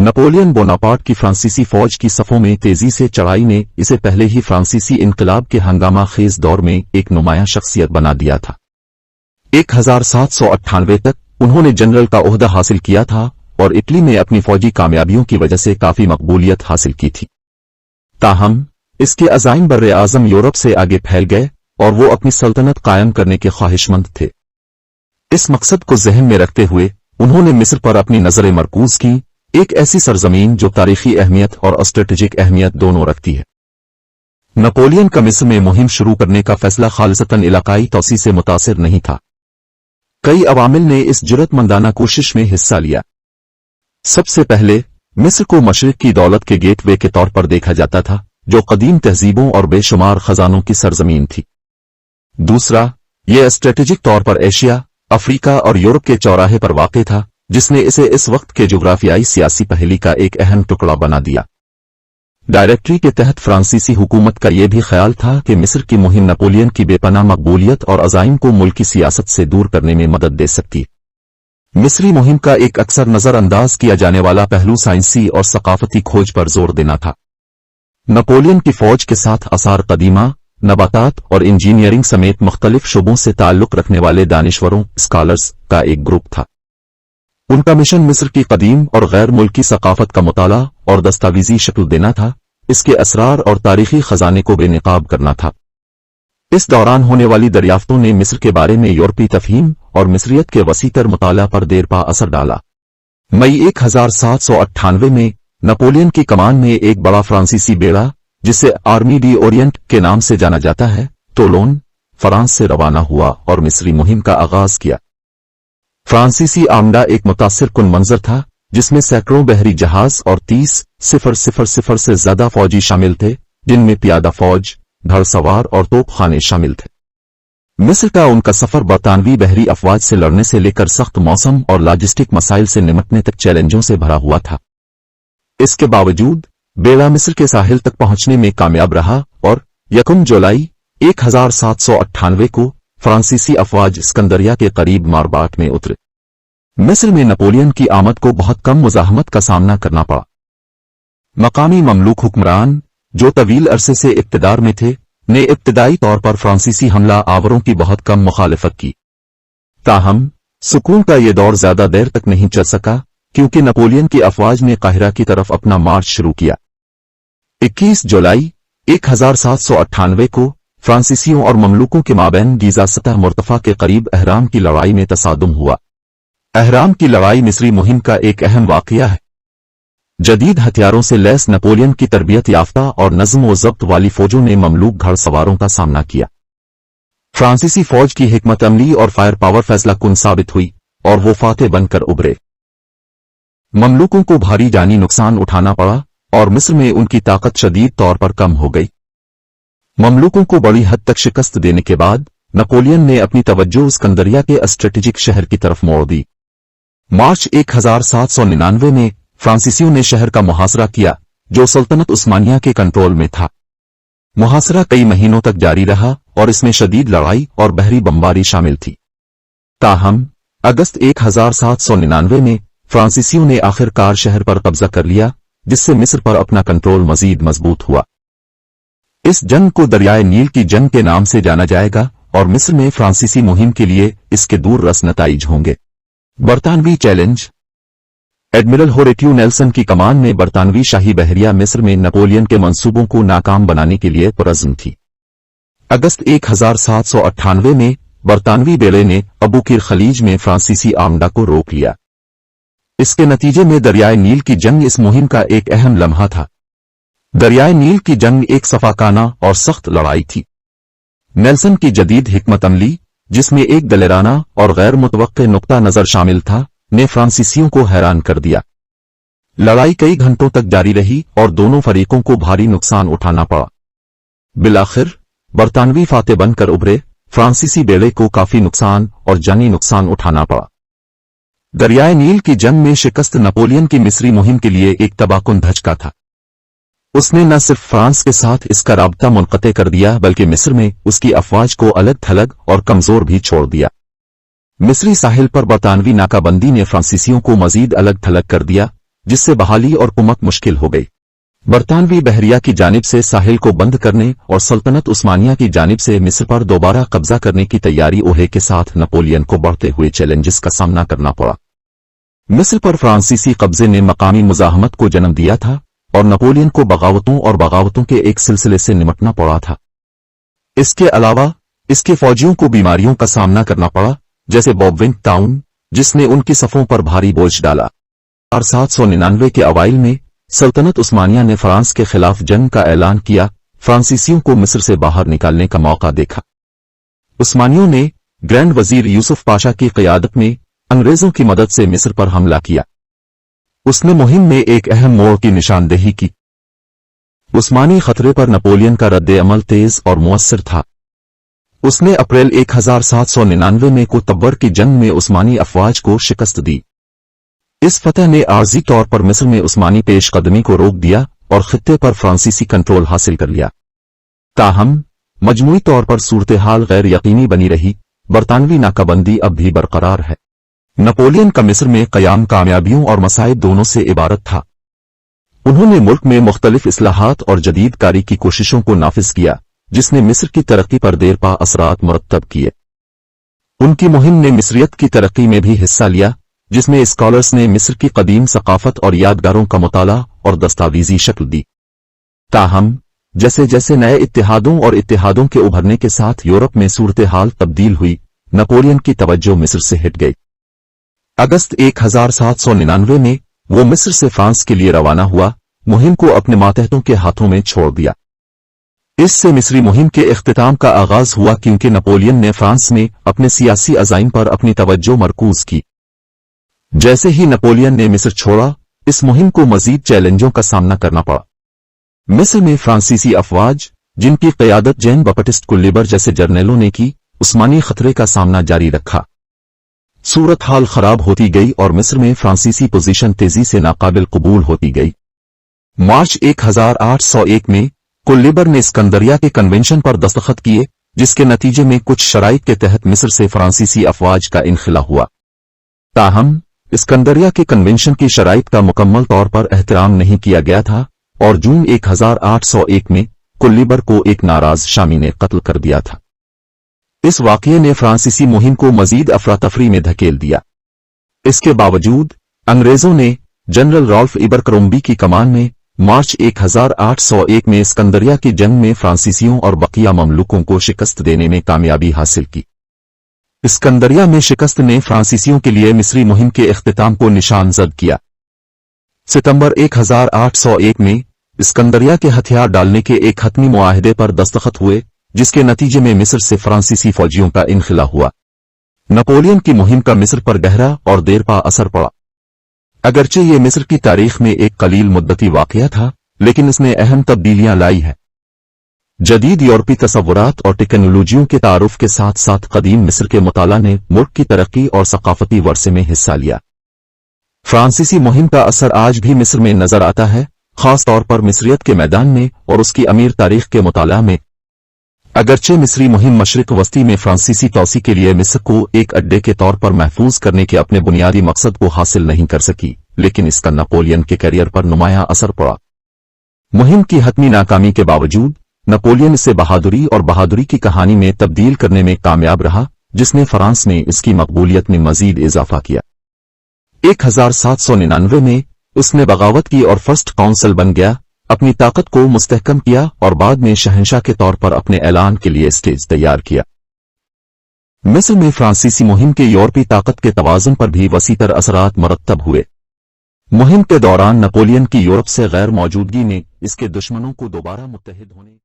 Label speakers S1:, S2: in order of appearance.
S1: Napoleon Bonaparte की फ्रांसीसी फौज की सफों में तेजी से चढ़ाई ने इसे पहले ही फ्रांसीसी इनकलाब के हंगामा खेज दौर में एक नुमायां शख्सियत बना दिया था। 1798 तक उन्होंने जनरल का ओहदा हासिल किया था और इटली में अपनी फौजी कामयाबियों की वजह से काफी मकबूलियत हासिल की थी। ताहम इसके अज़ाइम बर्रे आज़म यूरोप से आगे फैल गए और वो अपनी सल्तनत कायम करने के ख्वाहिशमंद थे। इस मकसद को ज़हन में रखते हुए उन्होंने मिस्र पर अपनी नजरें मरकूज की, एक ऐसी सरजमीन जो तारीखी अहमियत और स्ट्रेटेजिक अहमियत दोनों रखती है। नपोलियन का मिस्र में मुहिम शुरू करने का फैसला खालिसतन इलाकाई तौसी से मुतासिर नहीं था। कई अवामिल ने इस जुर्रतमंदाना कोशिश में हिस्सा लिया। सबसे पहले मिस्र को मशरिक की दौलत के गेटवे के तौर पर देखा जाता था, जो कदीम तहजीबों और बेशुमार खजानों की सरजमीन थी। दूसरा, यह स्ट्रेटेजिक तौर पर एशिया, अफ्रीका और यूरोप के चौराहे पर वाक़ था, जिसने इसे इस वक्त के जोग्राफियाई सियासी पहेली का एक अहम टुकड़ा बना दिया। डायरेक्टरी के तहत फ्रांसीसी हुकूमत का यह भी ख्याल था कि मिस्र की मुहिम नपोलियन की बेपनाह मकबूलियत और अज़ाइम को मुल्की सियासत से दूर करने में मदद दे सकती। मिस्री मुहिम का एक अक्सर नजरअंदाज किया जाने वाला पहलू साइंसी और सकाफती खोज पर जोर देना था। नपोलियन की फौज के साथ आसार कदीमा, नबातात और इंजीनियरिंग समेत मुख्तलिफ शुबों से ताल्लुक रखने वाले दानिश्वरों स्कॉलर्स का एक ग्रुप था। उनका मिशन मिस्र की कदीम और गैर मुल्की सकाफत का मुताला और दस्तावेजी शक्ल देना था, इसके असरार और तारीखी खजाने को बेनकाब करना था। इस दौरान होने वाली दरियाफ्तों ने मिस्र के बारे में यूरोपी तफहीम और मिस्रियत के वसीतर मुताला पर देरपा असर डाला। मई 1798 में नपोलियन की कमान में एक बड़ा फ्रांसीसी बेड़ा, जिसे आर्मी डी ओरिएंट के नाम से जाना जाता है, टोलोन, फ्रांस से रवाना हुआ और मिस्री मुहिम का आगाज किया। फ्रांसीसी आमदा एक मुतासिर कुन मंजर था, जिसमें सैकड़ों बहरी जहाज और 30,000 से ज्यादा फौजी शामिल थे, जिनमें पियादा फौज, घड़सवार और तोपखाने शामिल थे। मिस्र का उनका सफर बरतानवी बहरी अफवाज से लड़ने से लेकर सख्त मौसम और लॉजिस्टिक मसाइल से निपटने तक चैलेंजों से भरा हुआ था। इसके बावजूद बेड़ा मिस्र के साहिल तक पहुंचने में कामयाब रहा और 1 जुलाई 1798 को फ्रांसीसी अफवाज सिकंदरिया के करीब मारबाट में उतरे। मिस्र में नपोलियन की आमद को बहुत कम मुजाहमत का सामना करना पड़ा। मकामी ममलूक हुक्मरान, जो तवील अरसे से इक्तदार में थे, ने इब्तदाई तौर पर फ्रांसीसी हमला आवरों की बहुत कम मुखालिफत की। ताहम सुकून का यह दौर ज्यादा देर तक नहीं चल सका, क्योंकि नपोलियन की अफवाज ने काहिरा की तरफ अपना मार्च शुरू किया। 21 जुलाई 1798 को फ्रांसीसियों और ममलूकों के माबैन गीजा सतह मुर्तफा के करीब अहराम की लड़ाई में तसादुम हुआ। अहराम की लड़ाई मिस्री मुहिम का एक अहम वाकया है। जदीद हथियारों से लैस नपोलियन की तरबियत याफ्ता और नज़्म व ज़ब्त वाली फौजों ने ममलूक घड़सवारों का सामना किया। फ्रांसीसी फौज की हिकमत अमली और फायर पावर फैसला कुन साबित हुई और वो फातेह बनकर उभरे। ममलूकों को भारी जानी नुकसान उठाना पड़ा और मिस्र में उनकी ताकत शदीद तौर पर कम हो गई। ममलूकों को बड़ी हद तक शिकस्त देने के बाद नपोलियन ने अपनी तवज्जो सिकंदरिया के स्ट्रेटेजिक शहर की तरफ मोड़ दी। मार्च 1799 में फ्रांसीसियों ने शहर का मुहासरा किया, जो सल्तनत उस्मानिया के कंट्रोल में था। मुहासरा कई महीनों तक जारी रहा और इसमें शदीद लड़ाई और बहरी बमबारी शामिल थी। ताहम अगस्त 1799 में फ्रांसीसियों ने आखिरकार शहर पर कब्जा कर लिया, जिससे मिस्र पर अपना कंट्रोल मजीद मजबूत हुआ। इस जंग को दरियाए नील की जंग के नाम से जाना जाएगा और मिस्र में फ्रांसीसी मुहिम के लिए इसके दूर रस नताइज होंगे। बरतानवी चैलेंज। एडमिरल होरेटियो नेल्सन की कमान में बरतानवी शाही बहरिया मिस्र में नपोलियन के मंसूबों को नाकाम बनाने के लिए पुरज़्म थी। अगस्त 1798 में बरतानवी बेड़े ने अबू किर खलीज में फ्रांसीसी आमदा को रोक लिया। इसके नतीजे में दरियाए नील की जंग इस मुहिम का एक अहम लम्हा था। दरियाए नील की जंग एक सफाकाना और सख्त लड़ाई थी। नेल्सन की जदीद हिकमत अमली, जिसमें एक दलेराना और गैर मुतवक्के नुक्ता नजर शामिल था, ने फ्रांसीसियों को हैरान कर दिया। लड़ाई कई घंटों तक जारी रही और दोनों फरीकों को भारी नुकसान उठाना पड़ा। बिलाखिर बरतानवी फातेह बनकर उभरे। फ्रांसीसी बेड़े को काफी नुकसान और जानी नुकसान उठाना पड़ा। दरियाए नील की जंग में शिकस्त नपोलियन की मिस्री मुहिम के लिए एक तबाहकुन धचका था। उसने न सिर्फ फ्रांस के साथ इसका राब्ता मुनक़ते कर दिया, बल्कि मिस्र में उसकी अफवाज को अलग थलग और कमजोर भी छोड़ दिया। मिस्री साहिल पर बरतानवी नाकाबंदी ने फ्रांसीसियों को मजीद अलग थलग कर दिया जिससे बहाली और कुमक मुश्किल हो गई। बरतानवी बहरिया की जानिब से साहिल को बंद करने और सल्तनत उस्मानिया की जानिब से मिस्र पर दोबारा कब्जा करने की तैयारी ओहे के साथ नपोलियन को बढ़ते हुए चैलेंजेस का सामना करना पड़ा। मिस्र पर फ्रांसीसी कब्जे ने मकामी मुजाहमत को जन्म दिया था और नपोलियन को बगावतों के एक सिलसिले से निपटना पड़ा था। इसके अलावा इसके फौजियों को बीमारियों का सामना करना पड़ा, जैसे बॉबविंग टाउन, जिसने उनकी सफों पर भारी बोझ डाला। और 799 के अवाइल में सल्तनत उस्मानिया ने फ्रांस के खिलाफ जंग का ऐलान किया। फ्रांसीसियों को मिस्र से बाहर निकालने का मौका देखा। उस्मानियों ने ग्रैंड वजीर यूसुफ पाशा की क़यादत में अंग्रेजों की मदद से मिस्र पर हमला किया। उसने मुहिम में एक अहम मोड़ की निशानदेही की। उस्मानी खतरे पर नपोलियन का रद्द-ए-अमल तेज और मुअस्सर था। उसने अप्रैल 1799 में कुतब्बर की जंग में उस्मानी अफवाज को शिकस्त दी। इस फतह ने आर्जी तौर पर मिस्र में उस्मानी पेशकदमी को रोक दिया और खित्ते पर फ्रांसीसी कंट्रोल हासिल कर लिया। ताहम मजमूई तौर पर सूरत हाल गैर यकीनी बनी रही। बरतानवी नाकाबंदी अब भी बरकरार है। नपोलियन का मिस्र में क़याम कामयाबियों और मसाइब दोनों से इबारत था। उन्होंने मुल्क में मुख्तलिफ इस्लाहात और जदीदकारी की कोशिशों को नाफिज किया, जिसने मिस्र की तरक्की पर देरपा असरात मुरत्तब किए। उनकी मुहिम ने मिस्रियत की तरक्की में भी हिस्सा लिया, जिसमें स्कॉलर्स ने मिस्र की कदीम सकाफत और यादगारों का मुताला और दस्तावेजी शक्ल दी। ताहम जैसे जैसे नए इत्तेहादों के उभरने के साथ यूरोप में सूरत हाल तब्दील हुई, नपोलियन की तवज्जो मिस्र से हट गई। अगस्त 1799 में वो मिस्र से फ्रांस के लिए रवाना हुआ, मुहिम को अपने मातहतों के हाथों में छोड़ दिया। इससे मिस्री मुहिम के इख्तिताम का आगाज हुआ, क्योंकि नपोलियन ने फ्रांस में अपने सियासी अज़ाइम पर अपनी तवज्जो मरकूज की। जैसे ही नपोलियन ने मिस्र छोड़ा, इस मुहिम को मजीद चैलेंजों का सामना करना पड़ा। मिस्र में फ्रांसीसी अफवाज, जिनकी क़यादत जैन बपटिस्ट कुल्लीबर जैसे जर्नैलों ने की, उस्मानी खतरे का सामना जारी रखा। सूरत हाल खराब होती गई और मिस्र में फ्रांसीसी पोजीशन तेजी से नाकाबिल कबूल होती गई। मार्च 1801 में कुल्लीबर ने सिकंदरिया के कन्वेंशन पर दस्तखत किए, जिसके नतीजे में कुछ शराइत के तहत मिस्र से फ्रांसीसी अफवाज का इनखिला हुआ। ताहम सिकंदरिया के कन्वेंशन की शराइत का मुकम्मल तौर पर एहतराम नहीं किया गया था और जून 1801 में कुल्लीबर को एक नाराज शामी ने कत्ल कर दिया था। इस वाक़ये ने फ्रांसीसी मुहिम को मजीद अफरा-तफरी में धकेल दिया। इसके बावजूद अंग्रेजों ने जनरल रॉल्फ इबरक्रॉम्बी की कमान में मार्च 1801 में सिकंदरिया की जंग में फ्रांसीसियों और बकिया ममलूकों को शिकस्त देने में कामयाबी हासिल की। सिकंदरिया में शिकस्त ने फ्रांसीसियों के लिए मिस्री मुहिम के इख्तिताम को निशानजद किया। सितंबर 1801 में सिकंदरिया के हथियार डालने के एक हतमी मुआहदे पर दस्तखत हुए, जिसके नतीजे में मिस्र से फ्रांसीसी फौजियों का इनखिला हुआ। नपोलियन की मुहिम का मिस्र पर गहरा और देरपा असर पड़ा। अगरचे ये मिस्र की तारीख में एक कलील मुद्दती वाक़या था, लेकिन इसने अहम तब्दीलियां लाई है। जदीद यूरोपी तसव्वुरात और टेक्नोलॉजियों के तारुफ के साथ साथ कदीम मिस्र के मुताला ने मुल्क की तरक्की और सकाफती वर्से में हिस्सा लिया। फ्रांसीसी मुहिम का असर आज भी मिस्र में नजर आता है, खास तौर पर मिस्रियत के मैदान में और उसकी अमीर तारीख के मुताला में। अगरचे मिस्री मुहिम मशरिक वस्ती में फ्रांसीसी तौसी के लिए मिस्र को एक अड्डे के तौर पर महफूज करने के अपने बुनियादी मकसद को हासिल नहीं कर सकी, लेकिन इसका नपोलियन के करियर पर नुमायां असर पड़ा। मुहिम की हतमी नाकामी के बावजूद नपोलियन इसे बहादुरी की कहानी में तब्दील करने में कामयाब रहा, जिसने फ्रांस में इसकी मकबूलियत में मजीद इजाफा किया। 1799 में उसने बगावत की और फर्स्ट काउंसिल बन गया, अपनी ताकत को मुस्तहकम किया और बाद में शहंशाह के तौर पर अपने ऐलान के लिए स्टेज तैयार किया। मिस्र में फ्रांसीसी मुहिम के यूरोपी ताकत के तवाज़ुन पर भी वसीतर असरात मरतब हुए। मुहिम के दौरान नपोलियन की यूरोप से गैर मौजूदगी ने इसके दुश्मनों को दोबारा मुत्तहिद होने